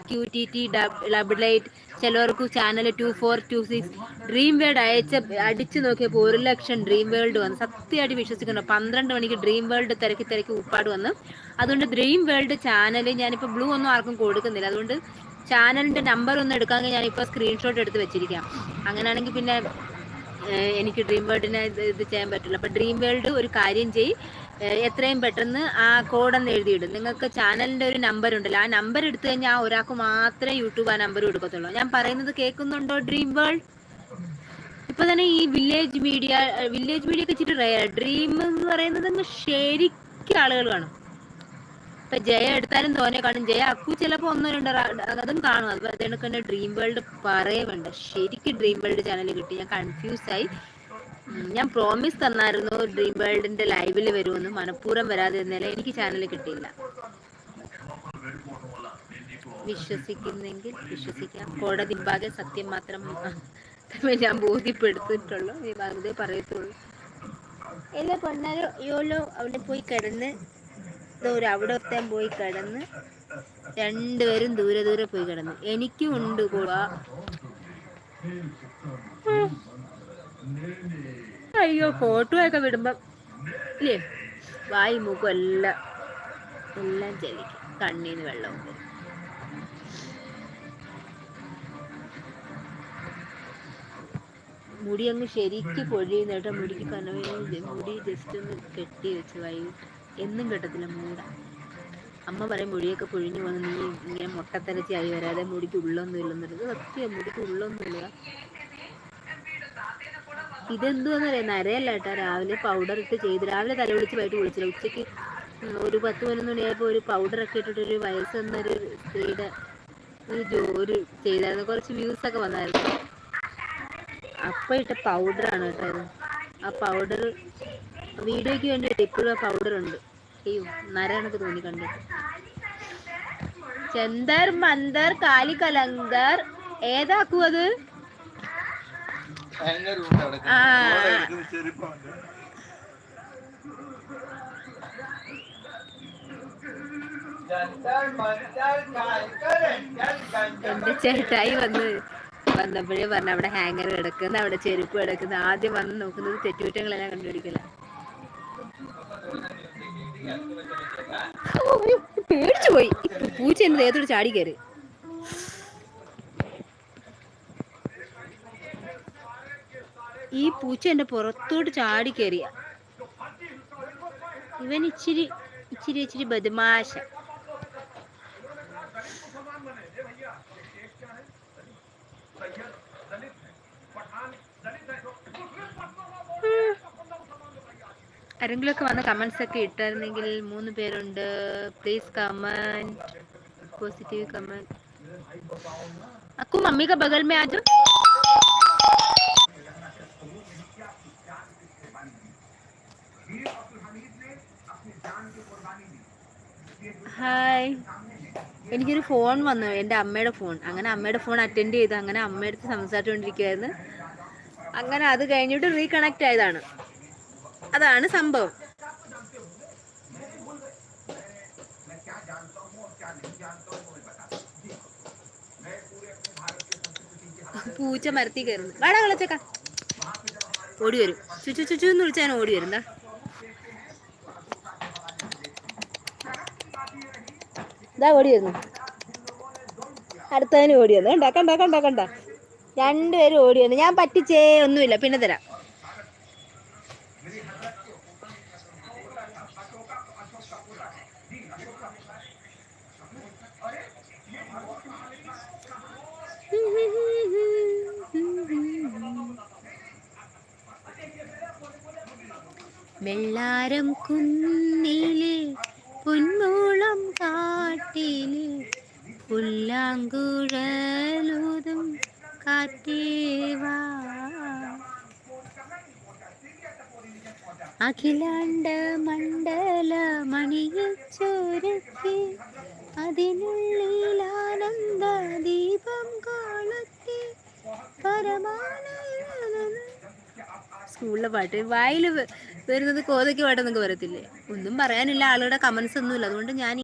QTT double 8, ചിലവർക്ക് channel 2426 dream world അടിച്ചു നോക്കിയപ്പോൾ 1,00,000 ഡ്രീം വേൾഡ് വന്നു. സത്യമായിട്ട് വിശ്വസിക്കുന്നു. 12 മണിക്ക് ഡ്രീം വേൾഡ് തിരക്കി ഉപ്പാട് വന്ന്. അതുകൊണ്ട് ഡ്രീം വേൾഡ് ചാനൽ ഞാനിപ്പോൾ ബ്ലൂ ഒന്നും ആർക്കും കൊടുക്കുന്നില്ല. അതുകൊണ്ട് ചാനലിന്റെ നമ്പർ ഒന്നും എടുക്കാമെങ്കിൽ ഞാനിപ്പോൾ സ്ക്രീൻഷോട്ട് എടുത്ത് വെച്ചിരിക്കാം. അങ്ങനെയാണെങ്കിൽ പിന്നെ എനിക്ക് ഡ്രീം വേൾഡിനെ ഇത് ചെയ്യാൻ പറ്റില്ല. അപ്പം ഡ്രീം വേൾഡ് ഒരു കാര്യം ചെയ്യും, എത്രയും പെട്ടെന്ന് ആ കോഡൊന്ന് എഴുതിയിടും. നിങ്ങൾക്ക് ചാനലിൻ്റെ ഒരു നമ്പർ ഉണ്ടല്ലോ, ആ നമ്പർ എടുത്തു കഴിഞ്ഞാൽ ഒരാൾക്ക് മാത്രമേ യൂട്യൂബ് ആ നമ്പർ കൊടുക്കത്തുള്ളൂ. ഞാൻ പറയുന്നത് കേൾക്കുന്നുണ്ടോ ഡ്രീം വേൾഡ്? ഇപ്പൊ തന്നെ ഈ വില്ലേജ് മീഡിയ ഒക്കെ ഇച്ചിരി റയർ. ഡ്രീം എന്ന് പറയുന്നത് ശരിക്കും ആളുകൾ കാണും. ഇപ്പൊ ജയ എടുത്താലും തോനെ കാണും. ജയ അക്കു ചിലപ്പോൾ 1-2 അതും കാണും. അത് അതിനൊക്കെ തന്നെ ഡ്രീം വേൾഡ് പറയുന്നുണ്ട്. ശരിക്കും ഡ്രീം വേൾഡ് ചാനൽ കിട്ടി. ഞാൻ കൺഫ്യൂസ് ആയി. ഞാൻ പ്രോമിസ് തന്നായിരുന്നു ഡ്രീം വേൾഡിന്റെ ലൈവിൽ വരുമെന്ന്. മനഃപൂർവ്വം വരാതെ ഇരുന്നാലേ എനിക്ക് ചാനൽ കിട്ടിയില്ല. വിശ്വസിക്കുന്നെങ്കിൽ വിശ്വസിക്കാം. കോടതി മുമ്പാകെ സത്യം മാത്രം ഞാൻ ബോധ്യപ്പെടുത്തിയിട്ടുള്ളൂ. നീ വെറുതെ പറയത്തുള്ളൂ. എല്ലാ പൊന്നാരോ യോലോ അവിടെ പോയി കിടന്ന് അവിടെ ഒത്താൻ പോയി കിടന്ന് രണ്ടുപേരും ദൂരെ ദൂരെ പോയി കിടന്നു. എനിക്കും ഉണ്ട് കൂടാ. അയ്യോ, ഫോട്ടോ ഒക്കെ വിടുമ്പം ഇല്ലേ വായി മൂക്കും എല്ലാം ചെലിക്കും. കണ്ണീന്ന് വെള്ളവും വരും. മുടി അങ്ങ് ശരിക്ക് പൊഴിയുന്ന കേട്ടോ. മുടിക്ക് കനവേ മുടി ജസ്റ്റ് ഒന്ന് കെട്ടി വെച്ച് വൈകിട്ട് എന്നും കെട്ടത്തില്ല മൂട. അമ്മ പറയും മുടിയൊക്കെ പൊഴിഞ്ഞു പോകുന്നു, നീ ഇങ്ങനെ മുട്ടത്തരച്ചായി വരാതെ മുടിക്ക് ഉള്ളൊന്നും ഇല്ലെന്നുള്ളത്. സത്യം, മുടിക്ക് ഉള്ളൊന്നുമില്ല. ഇതെന്തുവെന്നറിയാം, നരയല്ല കേട്ടോ. രാവിലെ പൗഡർ ഇട്ട് ചെയ്ത് രാവിലെ തല വിളിച്ച് വൈകിട്ട് വിളിച്ചില്ല. ഉച്ചയ്ക്ക് ഒരു 10-11 മണിയായപ്പോൾ ഒരു പൗഡറൊക്കെ ഇട്ടിട്ടൊരു വയസ്സ് എന്നൊരു സ്ത്രീയുടെ ഒരു ചെയ്തായിരുന്നു. കുറച്ച് വ്യൂസൊക്കെ വന്നായിരുന്നു. അപ്പം ഇട്ട പൗഡറാണ് കേട്ടോ ഇത്. ആ പൗഡർ വീഡിയോയ്ക്ക് വേണ്ടിയിട്ട് ഇപ്പോഴും ആ പൗഡറുണ്ട്. അയ്യോ, നരകണക്ക് തോന്നി കണ്ടിട്ട്. ചെന്തർ മന്ദർ കാലി കലങ്കർ ഏതാക്കൂ അത്? എന്റെ ചേട്ടായി വന്നപ്പോഴേ പറഞ്ഞ അവിടെ ഹാങ്ങർ കിടക്കുന്ന, അവിടെ ചെരുപ്പ് കിടക്കുന്ന. ആദ്യം വന്ന് നോക്കുന്നത് തെറ്റുകുറ്റങ്ങളെല്ലാം കണ്ടുപിടിക്കില്ല. പേടിച്ചു പോയി. പൂച്ച എന്റെ ദേഹത്തോട് ചാടി കയറി. ഈ പൂച്ച എന്റെ പുറത്തോട്ട് ചാടി കയറിയ. ഇവൻ ഇച്ചിരി ബദമാശ. ആരെങ്കിലുമൊക്കെ വന്ന് കമന്റ്സ് ഒക്കെ ഇട്ടായിരുന്നെങ്കിൽ. 3 പേരുണ്ട്. Please comment, positive comment. Akku mummy का बगल में आ जाओ. ഹായ്, എനിക്കൊരു ഫോൺ വന്നു, എൻ്റെ അമ്മയുടെ ഫോൺ. അങ്ങനെ അമ്മയുടെ ഫോൺ അറ്റൻഡ് ചെയ്ത് അങ്ങനെ അമ്മയുടെ അടുത്ത് സംസാരിച്ചുകൊണ്ടിരിക്കുകയായിരുന്നു. അങ്ങനെ അത് കഴിഞ്ഞിട്ട് റീകണക്ട് ആയതാണ്. അതാണ് സംഭവം. പൂച്ച മരത്തി കയറുന്നു. വാടാ കളച്ചക്ക. ഓടി വരും. ചുച്ചു എന്ന് വിളിച്ചാൽ ഓടി വരും. എന്താ ഓടി വരുന്നു. അടുത്തതിന് ഓടി വന്നു. കണ്ട 2 പേരും ഓടി വന്നു. ഞാൻ പറ്റിച്ചേ ഒന്നുമില്ല, പിന്നെ തരാം. വെള്ളാരം കുന്നിലെ പൊന്നോളം കാട്ടിലെ പുല്ലാങ്കുഴലൂതും കാറ്റേവാ, അഖിലാണ്ട മണ്ഡല മണിയിൽ ചോരത്തി അതിനുള്ളിൽ ആനന്ദ ദീപം കൊളുത്തി സ്കൂളിലെ പാട്ട് വായിൽ വരുന്നത് കോതയ്ക്ക് പാട്ടെന്നൊക്കെ പറയത്തില്ലേ. ഒന്നും പറയാനില്ല, ആളുടെ കമന്റ്സ് ഒന്നുമില്ല. അതുകൊണ്ട് ഞാൻ